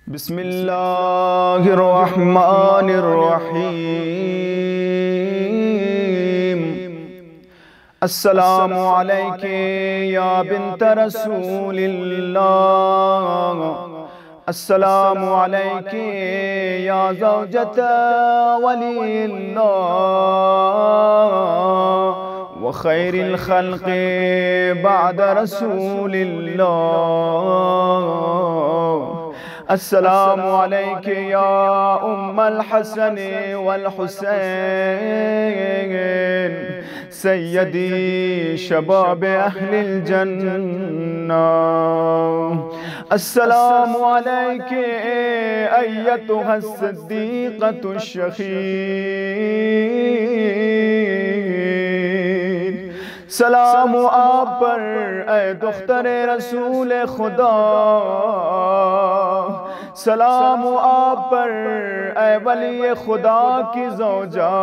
بسم اللہ الرحمن الرحیم السلام علیک یا بنت رسول اللہ، السلام علیک یا زوجۃ ولی اللہ وخیر الخلق بعد رسول اللہ، السلام علیک یا ام الحسن والحسین سیدی شباب اہل الجنہ، السلام علیک ایتھا الصدیقۃ الشہید، سلام آپ پر اے دختر رسول خدا، سلام آپ پر اے ولی خدا کی زوجہ،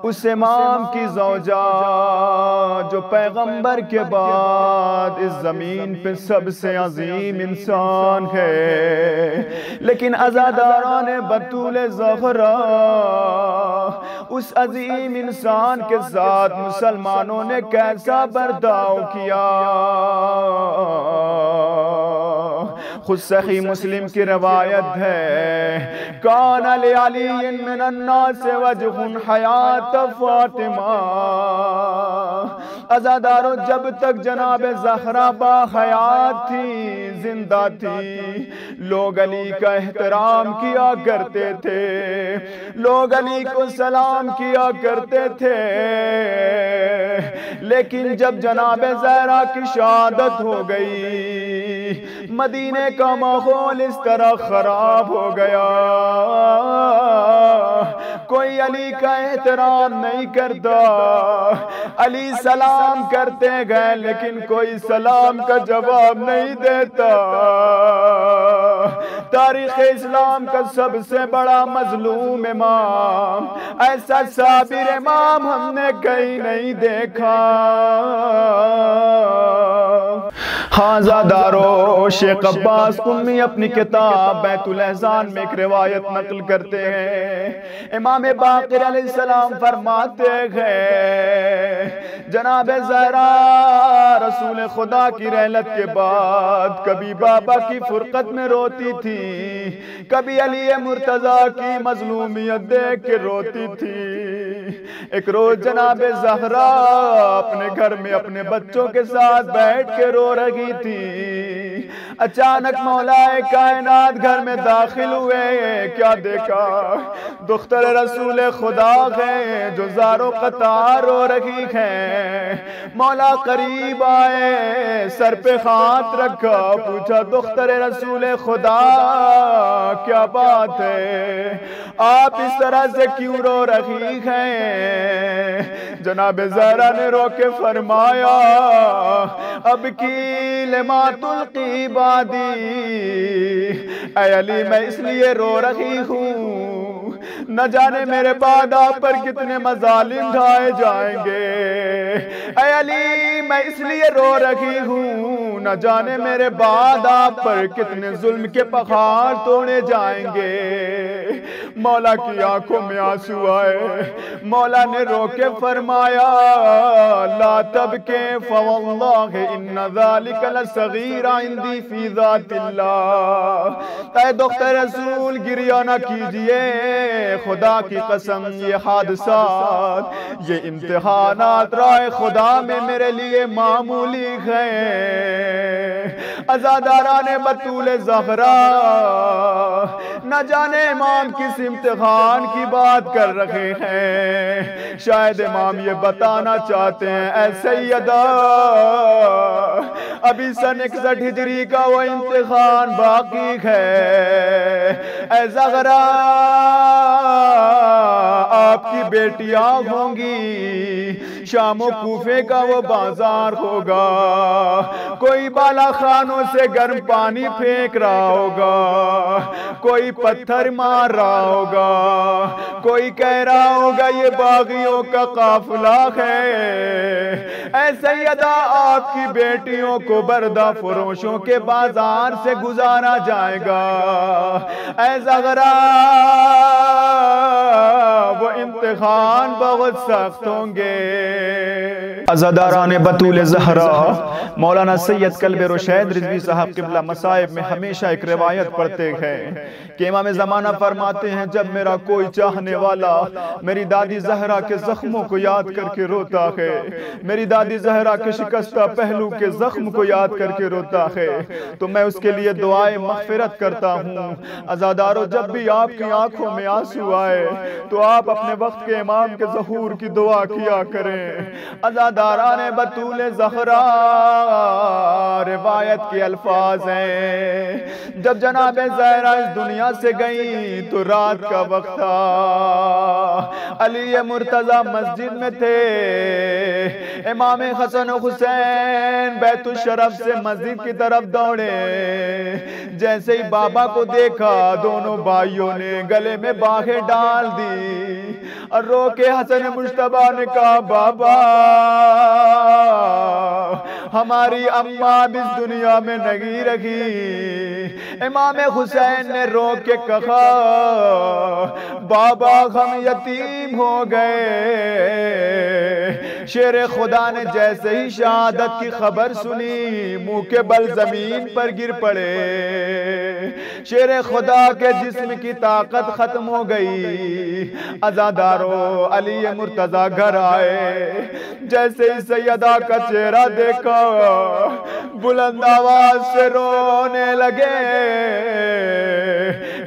اس امام کی زوجہ جو پیغمبر کے بعد اس زمین پہ سب سے عظیم انسان ہے، لیکن عزاداران بطول زہرا اس عظیم انسان کے ساتھ مسلمانوں نے کیسا برداؤ کیا۔ خود صحیح مسلم کی روایت ہے، کان لعلی من الناس وجہ حیات فاطمہ، عزاداروں جب تک جناب زہرا با حیات تھی، زندہ تھی، لوگ علی کا احترام کیا کرتے تھے، لوگ علی کو سلام کیا کرتے تھے، لیکن جب جناب زہرا کی شہادت ہو گئی، مدینے کا ماحول اس طرح خراب ہو گیا، کوئی علی کا احترام نہیں کرتا، علی سلام کرتے گئے لیکن کوئی سلام کا جواب نہیں دیتا۔ تاریخ اسلام کا سب سے بڑا مظلوم امام، ایسا صابر امام ہم نے کہیں نہیں دیکھا۔ حاضادارو شیخ عباس قمی اپنی کتاب بیت الاحزان میں ایک روایت نقل کرتے ہیں، امام باقر علیہ السلام فرماتے ہیں جناب زہرا رسول خدا کی رحلت کے بعد کبھی بابا کی فرقت میں روتی تھی، کبھی علی مرتضیٰ کی مظلومیت دیکھ کے روتی تھی۔ ایک روز جناب زہرا اپنے گھر میں اپنے بچوں کے ساتھ بیٹھ کے رو رہی تھی، اچانک مولا کائنات گھر میں داخل ہوئے، کیا دیکھا؟ دختر رسول خدا ہے جو زار و قطار رو رہی ہے۔ مولا قریب آئے، سر پہ ہاتھ رکھا، پوچھا دختر رسول خدا کیا بات ہے، آپ اس طرح سے کیوں رو رہی ہیں؟ جناب زہرا نے رو کے فرمایا اب کی لما تلقی بادی، اے علی میں اس لیے رو رہی ہوں نہ جانے میرے بعد آپ پر کتنے مظالم ڈھائے جائیں گے، اے علی میں اس لیے رو رہی ہوں نہ جانے میرے بعد آپ پر کتنے ظلم کے پہاڑ توڑے جائیں گے۔ مولا کی آنکھوں میں آنسو آئے، مولا نے رو کے فرمایا لا تبکے فواللہ ان ذالک لصغیر عندی فی ذات اللہ، اے دختر رسول گریہ نہ کیجئے، خدا کی قسم یہ حادثات، یہ امتحانات راہ خدا میں میرے لیے معمولی ہیں۔ عزاداران بطول زہرا نہ جانے امام کس امتحان کی بات کر رہے ہیں، شاید امام یہ بتانا چاہتے ہیں اے سیدہ ابھی سن 61 ہجری کا وہ امتحان باقی ہے، اے زہرا آپ کی بیٹیاں ہوں گی، شام و کوفے کا وہ بازار ہوگا، کوئی بالا خانوں سے گرم پانی پھینک رہا ہوگا، کوئی پتھر مار رہا ہوگا، کوئی کہہ رہا ہوگا یہ باغیوں کا قافلہ ہے۔ اے سیدہ آپ کی بیٹیوں کو بردہ فروشوں کے بازار سے گزارا جائے گا۔ اے زغرا وہ امتحان بہت سخت ہوں گے۔ عزاداران بطول زہرا مولانا سید کلب رشید رضوی صاحب قبلہ مصائب میں ہمیشہ ایک روایت پڑھتے ہیں کہ امام زمانہ فرماتے ہیں جب میرا کوئی چاہنے والا میری دادی زہرا کے زخموں کو یاد کر کے روتا ہے، میری دادی زہرا کے شکستہ پہلو کے زخم کو یاد کر کے روتا ہے، تو میں اس کے لیے دعائے مغفرت کرتا ہوں۔ عزادارو جب بھی آپ کی آنکھوں میں آنسو آئے تو آپ اپنے وقت کے امام کے ظہور کی دعا کیا کریں۔ عزاداران بطول زہرا روایت کے الفاظ ہیں، جب جناب زہرا اس دنیا سے گئی تو رات کا وقت تھا، علی مرتضی مسجد میں تھے، امام حسن و حسین بیت الشرف سے مسجد کی طرف دوڑے، جیسے ہی بابا کو دیکھا دونوں بھائیوں نے گلے میں باہیں ڈال دی اور رو کے حسن مجتبیٰ نے کہا بابا ہماری اماں اب اس دنیا میں نہیں رہی۔ امام حسین نے رو کے کہا بابا ہم یتیم ہو گئے۔ شیر خدا نے جیسے ہی شہادت کی خبر سنی منہ کے بل زمین پر گر پڑے، شیر خدا کے جسم کی طاقت ختم ہو گئی۔ عزادارو علی مرتضی گھر آئے، جیسے ہی سیدہ کا چہرہ دیکھا بلند آواز سے رونے لگے۔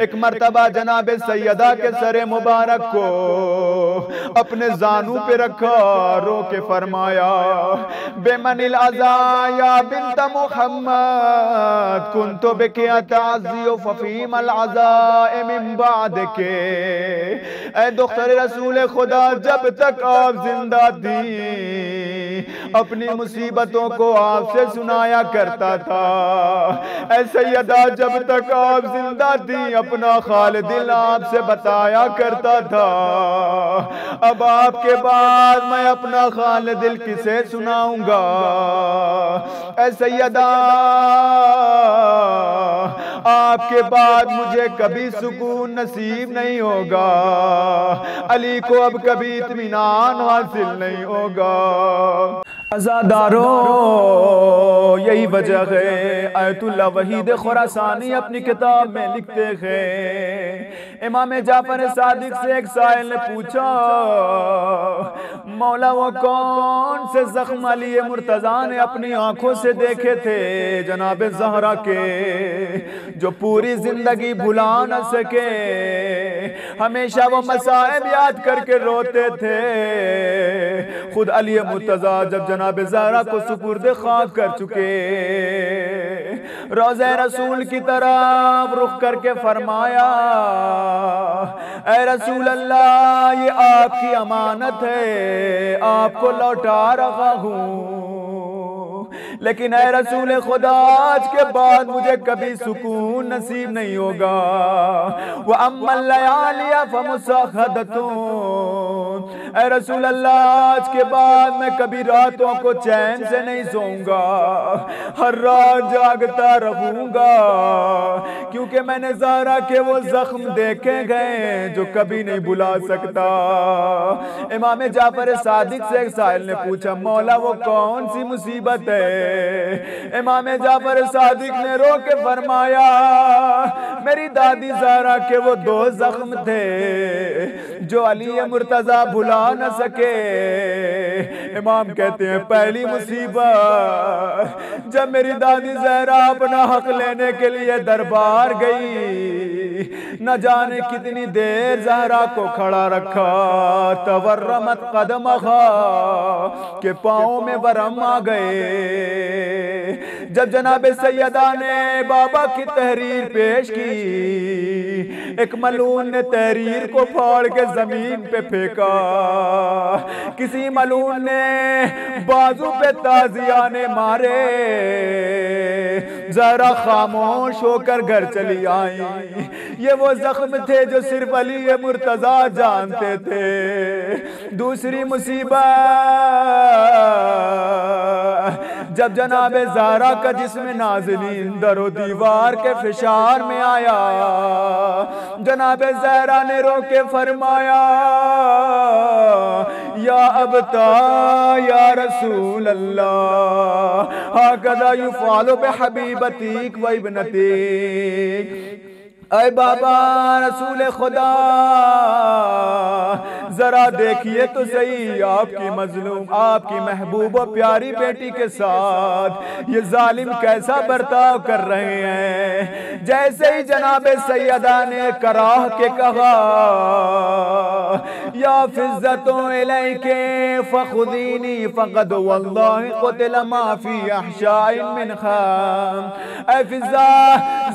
ایک مرتبہ جناب سیدہ کے سر مبارک کو اپنے زانوں پہ رکھا، رو کے فرمایا بے من العزا یا بنت محمد کنت بکی اتعزی ففیم العزاء من بعد کے۔ اے دختر رسول خدا جب تک آپ زندہ تھی اپنی مصیبتوں کو آپ سے سنایا کرتا تھا، اے سیدہ جب تک آپ زندہ تھی اپنا حال دل آپ سے بتایا کرتا تھا، اب آپ کے بعد میں اپنا حال دل کسے سناؤں گا؟ اے سیدہ آپ کے بعد مجھے کبھی سکون نصیب نہیں ہوگا، علی کو اب کبھی اطمینان حاصل نہیں ہوگا۔ عزادارو یہی وجہ ہے آیت اللہ وحید خراسانی اپنی کتاب میں لکھتے ہیں، امام جعفر صادق سے ایک سائل نے پوچھا مولا وہ کون سے زخم علی مرتضی نے اپنی آنکھوں سے دیکھے تھے جناب زہرا کے جو پوری زندگی بھلا نہ سکے، ہمیشہ وہ مصائب یاد کر کے روتے تھے۔ خود علی مرتضی جب جناب زہرا کو سپرد خاک کر چکے، روضہ رسول کی طرف رخ کر کے فرمایا اے رسول اللہ یہ آپ کی امانت ہے، آپ کو لوٹا رہا ہوں، لیکن اے رسول خدا آج کے بعد مجھے کبھی سکون نصیب نہیں ہوگا۔ وَأَمَّا اللَّيَالِيَ فَمُسَاخَدَتُونَ، اے رسول اللہ آج کے بعد میں کبھی راتوں کو چین سے نہیں سوؤں گا، ہر رات جاگتا رہوں گا، کیونکہ میں نے زہرا کے وہ زخم دیکھے گئے جو کبھی نہیں بھلا سکتا۔ امام جعفر صادق سے ایک سائل نے پوچھا مولا وہ کون سی مصیبت ہے؟ امام جعفر صادق نے رو کے فرمایا میری دادی زہرا کے وہ دو زخم تھے جو علی مرتضی بھلا نہ سکے۔ امام کہتے ہیں پہلی مصیبت جب میری دادی زہرا اپنا حق لینے کے لیے دربار گئی، نہ جانے کتنی دیر زہرا کو کھڑا رکھا، تورمت قدمہا کہ پاؤں میں ورم آ گئے۔ جب جناب سیدہ نے بابا کی تحریر پیش کی، ایک ملعون نے تحریر کو پھاڑ کے زمین پہ پھینکا، کسی ملعون نے بازو پہ تازیانے مارے، ذرا خاموش ہو کر گھر چلی آئیں۔ یہ وہ زخم تھے جو صرف علی مرتضیٰ جانتے تھے۔ دوسری مصیبت جب جناب زہرا کا جسم نازنین در و دیوار کے فشار میں آیا، جناب زہرا نے رو کے فرمایا، یا ابتا یا رسول اللہ، ہاکذا یفعل بحبیبتیک و ابنتیک۔ اے بابا رسول خدا، ذرا دیکھیے تو صحیح آپ کی مظلوم، آپ کی محبوب و پیاری بیٹی کے ساتھ یہ ظالم کیسا برتاؤ کر رہے ہیں۔ جیسے ہی جناب سیدہ نے کراہ کے کہا، یا فزتوں الیک فخذینی فقد واللہ قتل ما فی احشاء من خام۔ اے فضا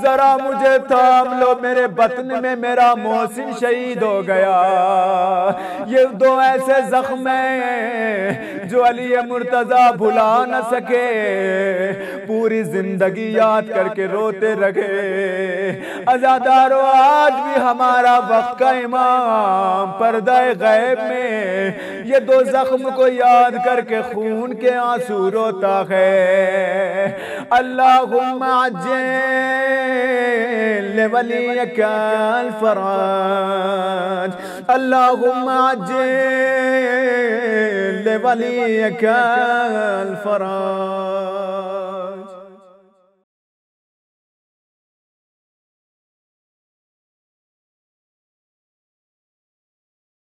ذرا مجھے تھام لو، میرے بطن میں میرا محسن شہید ہو گیا۔ یہ دو ایسے زخم ہیں جو علی مرتضیٰ بھلا نہ سکے، پوری زندگی یاد کر کے روتے رہے۔ عزادارو، آج بھی ہمارا وقت کا امام پردہ غیب میں یہ دو زخم کو یاد کر کے خون کے آنسو روتا ہے۔ اللہم عجل لولیک الفرج، اللہم عجل لولیک الفرج۔